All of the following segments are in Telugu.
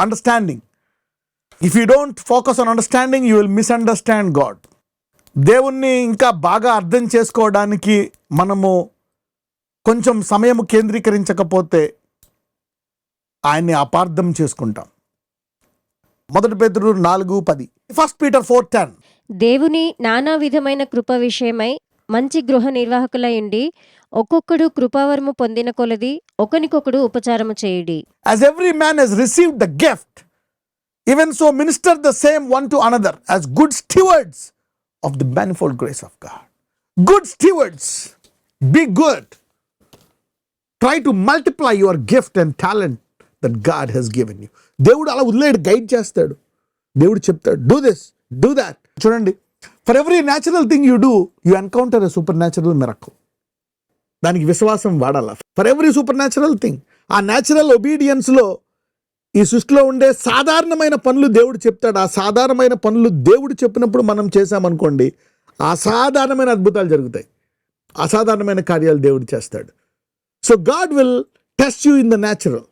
Understanding. If you don't focus on understanding you will misunderstand God. దేవుణ్ణి ఇంకా బాగా అర్థం చేసుకోవడానికి మనము కొంచెం సమయం కేంద్రీకరించకపోతే ఆయన్ని అపార్థం చేసుకుంటాం. 1 పేతురు 4:10. 1 Peter 4:10. దేవుని నానా విధమైన కృప విషయమై మంచి గృహ నిర్వాహకులయుండి ఒక్కొక్కడు కృపావరము పొందిన కొలది ఒకనికొకడు ఉపచారము చేయుడి. As every man has received the gift, even so minister the same one to another as good stewards of the manifold grace of God. Good stewards. Be good. Try to multiply your gift and talent that God has given you. దేవుడు అలా వదిలేడు, గైడ్ చేస్తాడు. దేవుడు చెప్తాడు, డూ దిస్, డూ దాట్. చూడండి, for every natural thing you do you encounter a super natural miracle. దానికి విశ్వాసం వాడాల. For every super natural thing, ఆ న్యాచురల్ ఒబీడియన్స్లో ఈ సృష్టిలో ఉండే సాధారణమైన పనులు దేవుడు చెప్తాడు. ఆ సాధారణమైన పనులు దేవుడు చెప్పినప్పుడు మనం చేశామనుకోండి, అసాధారణమైన అద్భుతాలు జరుగుతాయి, అసాధారణమైన కార్యాలు దేవుడు చేస్తాడు. So God will test you in the natural.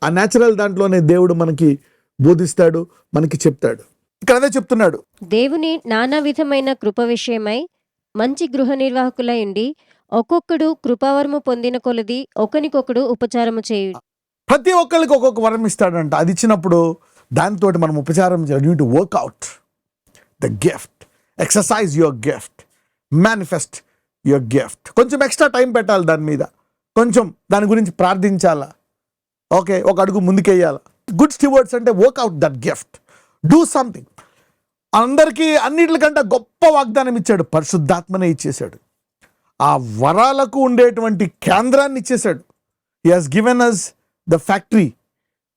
ఆ న్యాచురల్ దాంట్లోనే దేవుడు మనకి బోధిస్తాడు, మనకి చెప్తాడు. ఇక్కడ అదే చెప్తున్నాడు, దేవుని నానా విధమైన కృప విషయమై మంచి గృహ నిర్వాహకులయుండి ఒక్కొక్కడు కృపావరము పొందిన కొలది ఒకనికొకడు ఉపచారము చేయుడి. ప్రతి ఒక్కరికి ఒక్కొక్క వరం ఇస్తాడంట. అది ఇచ్చినప్పుడు దాంతో మనం ఉపచారం చేయాలి. You to work out the gift, exercise your gift, manifest your gift. కొంచెం ఎక్స్ట్రా టైం పెట్టాలి దాని మీద, కొంచెం దాని గురించి ప్రార్థించాలా, ఓకే, ఒక అడుగు ముందుకెయ్యాలి. గుడ్ స్టీవర్డ్స్ అంటే work out that gift, do something. అందరికీ అన్నిటికంటే గొప్ప వాగ్దానం ఇచ్చాడు, పరిశుద్ధాత్మనే ఇచ్చేశాడు. ఆ వరాలకు ఉండేటువంటి కేంద్రాన్ని ఇచ్చేశాడు. He has given us the factory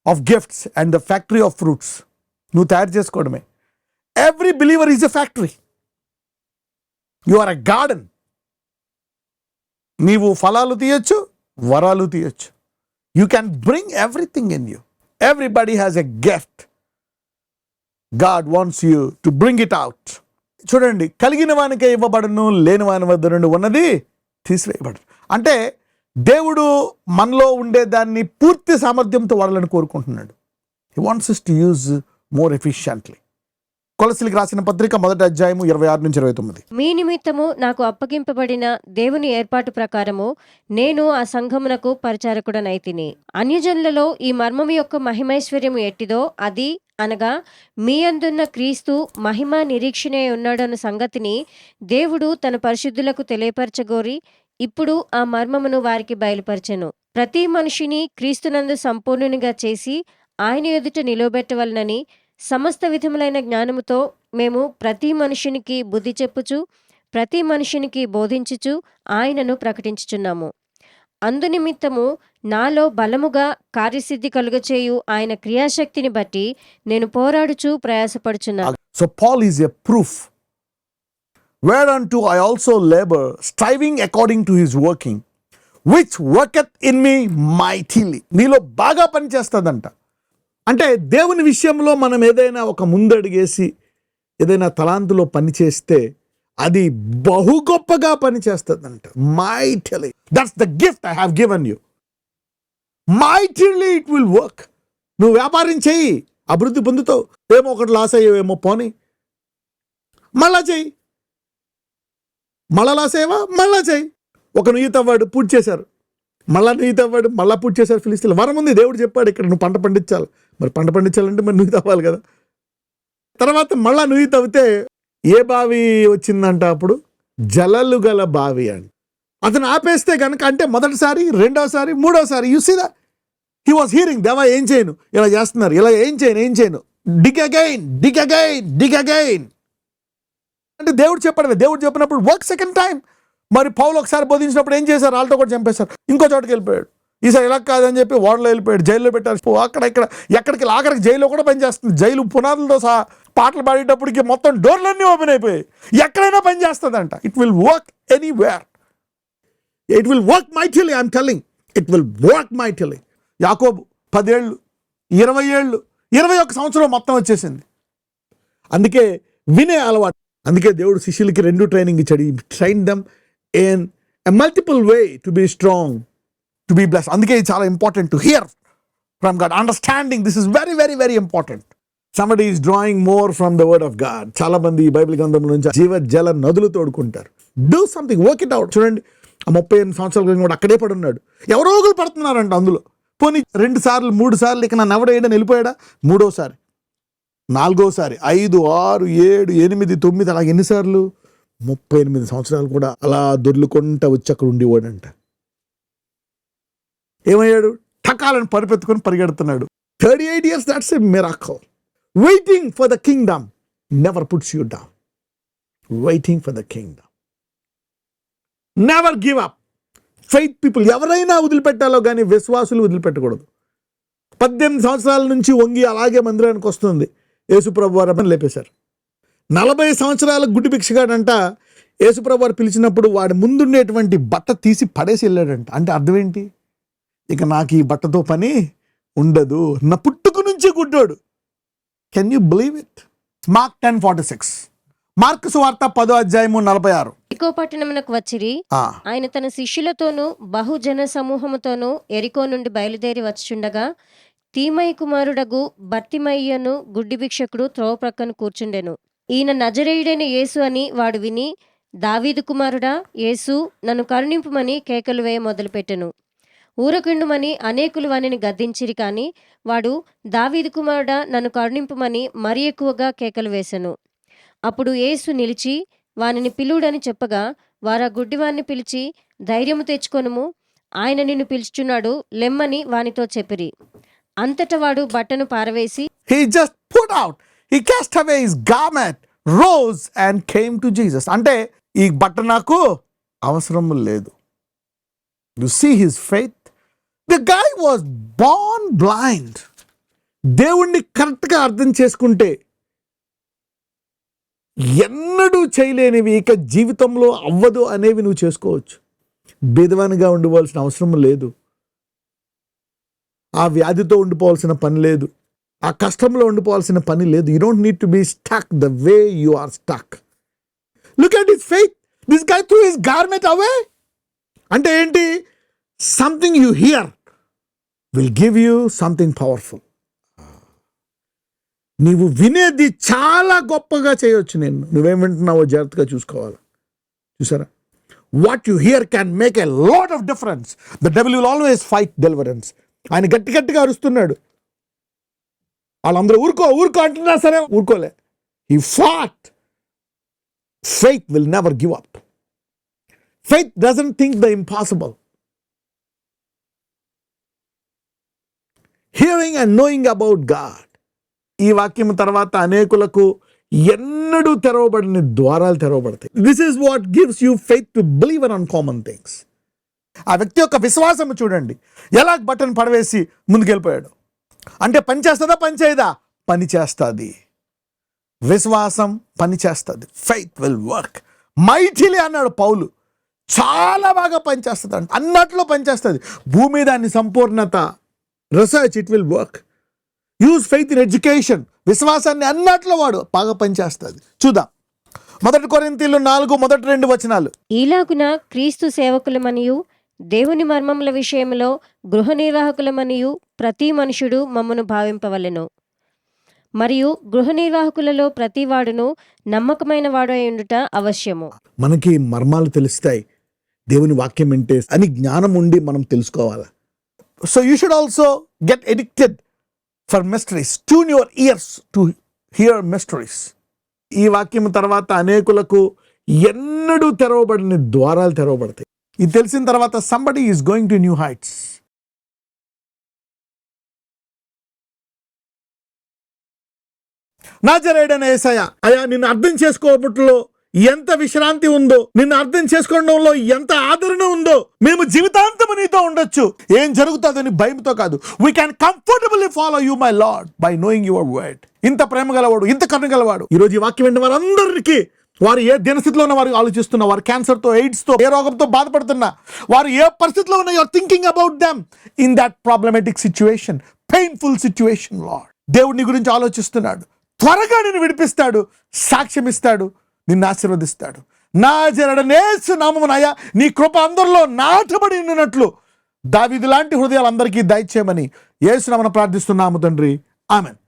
of gifts and the factory of fruits. నువ్వు తయారు చేసుకోవడమే. Every believer is a factory. You are a garden. నీవు ఫలాలు తీయొచ్చు, వరాలు తీయొచ్చు. You can bring everything in you. Everybody has a gift. God wants you to bring it out. చూడండి, కలిగిన వానికే ఇవ్వబడును, లేని వాని వద్ద నుండి ఉన్నది తీసివేయబడను. అంటే దేవుడు మనలో ఉండేదాన్ని పూర్తి సామర్థ్యంతో వాడాలని కోరుకుంటున్నాడు. He wants us to use more efficiently. కొలస్సీలకు రాసిన పత్రిక 1వ అధ్యాయము 26-29. మీ నిమిత్తము నాకు అప్పగింపబడిన దేవుని ఏర్పాటు ప్రకారము నేను ఆ సంఘమునకు పరిచారకుడనైతిని. అన్యజనులలో ఈ మర్మము యొక్క మహిమైశ్వర్యము ఎట్టిదో అది అనగా మీ అందున్న క్రీస్తు మహిమ నిరీక్షణే ఉన్నాడన్న సంగతిని దేవుడు తన పరిశుద్ధులకు తెలియపరచగోరి ఇప్పుడు ఆ మర్మమును వారికి బయలుపరచెను. ప్రతి మనిషిని క్రీస్తునందు సంపూర్ణునిగా చేసి ఆయన ఎదుట నిలవబెట్టవలనని సమస్త విధములైన జ్ఞానముతో మేము ప్రతి మనుషునికి బుద్ధి చెప్పుచు ప్రతి మనుషునికి బోధించుచు ఆయనను ప్రకటించుచున్నాము. అందునిమిత్తము నాలో బలముగా కార్యసిద్ధి కలుగచేయు ఆయన క్రియాశక్తిని బట్టి నేను పోరాడుచు ప్రయాసపడుచున్నాను. So Paul is a proof. Whereunto I also labor, striving according to his working, which worketh in me mightily. నీలో బాగా పనిచేస్తుందంట. అంటే దేవుని విషయంలో మనం ఏదైనా ఒక ముందడుగేసి ఏదైనా తలాంతులో పని చేస్తే అది బహు గొప్పగా పనిచేస్తుందంట. Mightily. That's the gift I have given you. Mightily it will work. నువ్వు వ్యాపారం చెయ్యి, అభివృద్ధి పొందుతావు. ఏమో ఒకటి లాస్ అయ్యేవేమో, పోనీ మళ్ళా చెయ్యి. మళ్ళా లాస్ అయ్యేవా, మళ్ళా చెయ్యి. ఒక నుయ్యి తవ్వాడు, పూర్తి చేశారు. మళ్ళా నుయ్యి తవ్వాడు, మళ్ళా పూర్తి చేశారు. ఫిలిస్తీన్లు వరం ఉంది, దేవుడు చెప్పాడు ఇక్కడ నువ్వు పంట పండించాలి. మరి పంట పండించాలంటే మరి నుయ్యి తవ్వాలి కదా. తర్వాత మళ్ళా నుయ్యి తవ్వితే ఏ బావి వచ్చిందంట? అప్పుడు జలలు గల బావి అండి. అతను ఆపేస్తే కనుక, అంటే మొదటిసారి, రెండోసారి, మూడోసారి, you see that he was hearing. దేవా ఏం చేయను, ఇలా చేస్తున్నారు, ఇలా ఏం చేయను, dig again, dig again, dig again అంటే దేవుడు చెప్పడమే. దేవుడు చెప్పినప్పుడు వర్క్ సెకండ్ టైం. మరి పౌలు ఒకసారి బోధించినప్పుడు ఏం చేశారు? వాళ్ళతో కూడా చంపేశారు. ఇంకో చోటుకి వెళ్ళిపోయాడు. ఈసారి ఇలా కాదని చెప్పి ఓడలో వెళ్ళిపోయాడు, జైల్లో పెట్టారు. అక్కడ ఇక్కడ ఎక్కడికి ఆఖరికి జైల్లో కూడా పనిచేస్తుంది. జైలు పునాదులతో సహా పాటలు పాడేటప్పటికి మొత్తం డోర్లన్నీ ఓపెన్ అయిపోయాయి. ఎక్కడైనా పని చేస్తుందంట. It will work anywhere. It will work mightily. I'm telling, it will work mightily. యాకోబు 10 ఏళ్ళు, 20 ఏళ్ళు, 21 సంవత్సరం మొత్తం వచ్చేసింది. అందుకే వినే అలవాటు. అందుకే దేవుడు శిష్యులకి 2 ట్రైనింగ్ ఇచ్చాడు. Train them in a multiple way to be strong, to be blessed. అందుకే ఇది చాలా important to hear from God. Understanding, this is very, very, very important. Somebody is drawing more from the word of God. చాలా మంది ఈ బైబిల్ గ్రంథం నుంచి జీవ జల నదులు తోడుకుంటారు. Do something, work it out. చూడండి, ఆ 38 సంవత్సరాల క్రితం కూడా అక్కడే పడి ఉన్నాడు. ఎవరో ఒకరు పడుతున్నారంట అందులో. పోనీ 2 సార్లు 3 సార్లు ఇక నన్ను ఎవడేయడని వెళ్ళిపోయాడా? 3వసారి, 4వసారి, 5, 6, 7, 8, 9 అలాగే ఎన్నిసార్లు? 38 సంవత్సరాలు కూడా అలా దొర్లుకుంటా వచ్చి అక్కడ ఉండేవాడంట. ఏమయ్యాడు? టకాలను పరిపెత్తుకొని పరిగెడుతున్నాడు. 38 years, that's a miracle. Waiting for the kingdom never puts you down. Waiting for the kingdom. Never give up. Faith people ఎవరైనా వదిలిపెట్టాలో కానీ విశ్వాసులు వదిలిపెట్టకూడదు. 18 సంవత్సరాల నుంచి వంగి అలాగే మందిరానికి వస్తుంది. యేసుప్రభు వారు లేపేశారు. 40 సంవత్సరాల గుడ్డి భిక్షగాడంట యేసుప్రభు వారు పిలిచినప్పుడు వాడి ముందుండేటువంటి బట్ట తీసి పడేసి వెళ్ళాడంట. అంటే అర్థం ఏంటి? ఇక నాకు ఈ బట్టతో పని ఉండదు, నా పుట్టుకు నుంచి గుడ్డోడు. Can you believe it? Mark 10:46. Mark సువార్త 10:46. ఎరికో పట్టణమునకు వచ్చిరి. ఆయన తన శిష్యులతోనూ బహుజన సమూహముతోనూ ఎరికో నుండి బయలుదేరి వచ్చుచుండగా తీమయి కుమారుడగు బర్తిమయ్యను గుడ్డి భిక్షకుడు త్రోవ ప్రక్కన కూర్చుండెను. ఈయన నజరేయుడైన యేసు అని వాడు విని, దావీదు కుమారుడా యేసు, నన్ను కరుణింపుమని కేకలు వేయ మొదలుపెట్టెను. ఊరకుండుమని అనేకులు వానిని గద్దించిరి, కాని వాడు, దావీదు కుమారుడా నన్ను కరుణింపుమని మరి ఎక్కువగా కేకలు వేసెను. అప్పుడు యేసు నిలిచి వానిని పిలువుడని చెప్పగా వారా గుడ్డివాన్ని పిలిచి, ధైర్యము తెచ్చుకొనుము, ఆయన నిన్ను పిలుచుచున్నాడు, లెమ్మని వానితో చెప్పిరి. అంతట వాడు బట్టను పారవేసి, he just put out, he cast away his garment, rose and came to Jesus. అంటే ఈ బట్ట నాకు అవసరం లేదు. You see his faith? The guy was born blind. దేవుణ్ణి కరెక్ట్గా అర్థం చేసుకుంటే ఎన్నడూ చేయలేనివి ఇక జీవితంలో అవ్వదు అనేవి నువ్వు చేసుకోవచ్చు. బీదవానిగా ఉండిపోవాల్సిన అవసరం లేదు. ఆ వ్యాధితో ఉండిపోవాల్సిన పని లేదు. ఆ కష్టంలో ఉండిపోవాల్సిన పని లేదు. You don't need to be stuck the way you are stuck. Look at his faith. This guy through his garment away. అంటే ఏంటి? Something you hear will give you something powerful. నీవు వినేది చాలా గొప్పగా చేయొచ్చు. నువ్వేం వింటున్నావో జాగ్రత్తగా చూసుకోవాలి. చూసారా? What you hear can make a lot of difference. The devil will always fight deliverance. ఆయన గట్టి గట్టిగా అరుస్తున్నాడు. వాళ్ళందరూ ఊరుకో ఊరుకో అంటున్నా సరే ఊరుకోలే. He fought. Faith will never give up. Faith doesn't think the impossible. Hearing and knowing about God. ఈ వాక్యం తర్వాత అనేకులకు ఎన్నడూ తెరవబడిన ద్వారాలు తెరవబడతాయి. This is what gives you faith to believe in uncommon things. ఆ వ్యక్తి యొక్క విశ్వాసం చూడండి, ఎలా బటన్ పడవేసి ముందుకెళ్ళిపోయాడు. అంటే పని చేస్తుందా? పని చేయదా? పని చేస్తుంది. విశ్వాసం పని చేస్తుంది. ఫెయిత్ విల్ వర్క్ మైటిలీ అన్నాడు పౌలు. చాలా బాగా పనిచేస్తుంది అంట. అన్నట్లో పనిచేస్తుంది. భూమి దాని సంపూర్ణత. Research, it will work. Use faith in education. విశ్వాసాన్ని అన్నట్లో వాడు బాగా పనిచేస్తుంది. చూద్దాం 1 కొరింథీయులు 4:1-2. ఈలాగున క్రీస్తు సేవకులమనియు దేవుని మర్మముల విషయంలో గృహ నిర్వాహకులమనియు ప్రతి మనుషుడు మమ్మను భావింపవలెను. మరియు గృహ నిర్వాహకులలో ప్రతి వాడును నమ్మకమైన వాడు అయి ఉండుట అవశ్యము. మనకి మర్మాలు తెలుస్తాయి దేవుని వాక్యం వింటే అని జ్ఞానం ఉండి మనం తెలుసుకోవాలి. So you should also get addicted for mysteries. Tune your years to hear mysteries. ఈ వాక్యం తర్వాత అనేకులకు ఎన్నడూ తెరవబడిన ద్వారాలు తెరవబడతాయి. ఇది తెలిసిన తర్వాత somebody is going to new heights. నజరేయుడైన యేసయ్య, అయ్యా నిన్ను అర్థం చేసుకోవట్లో ఎంత విశ్రాంతి ఉందో, నిన్ను అర్థం చేసుకోవడంలో ఎంత ఆదరణ ఉందో. మేము జీవితాంతము నీతో ఉండొచ్చు. ఏం జరుగుతుందని భయంతో కాదు. We can comfortably follow you my lord by knowing your word. ఇంత ప్రేమ గలవాడు, ఇంత కరుణ గలవాడు. ఈరోజు ఈ వాక్యం విన్న వారందరికీ, వారు ఏ దినస్థితిలో ఉన్న వారు ఆలోచిస్తున్నా, వారు క్యాన్సర్తో, ఎయిడ్స్తో, ఏ రోగంతో బాధపడుతున్నా, వారు ఏ పరిస్థితిలో ఉన్నా, you're thinking about them in that problematic situation, painful situation. Lord, దేవుడు నీ గురించి ఆలోచిస్తున్నాడు. త్వరగా నిన్ను విడిపిస్తాడు, సాక్ష్యం ఇస్తాడు, నిన్ను ఆశీర్వదిస్తాడు. నజరేయుడైన యేసు నామమున నీ కృప అందరిలో నాటబడి ఉన్నట్లు దావీదు లాంటి హృదయాలు అందరికీ దయచేయమని యేసు నామమున ప్రార్థిస్తున్నాము తండ్రి, ఆమెన్.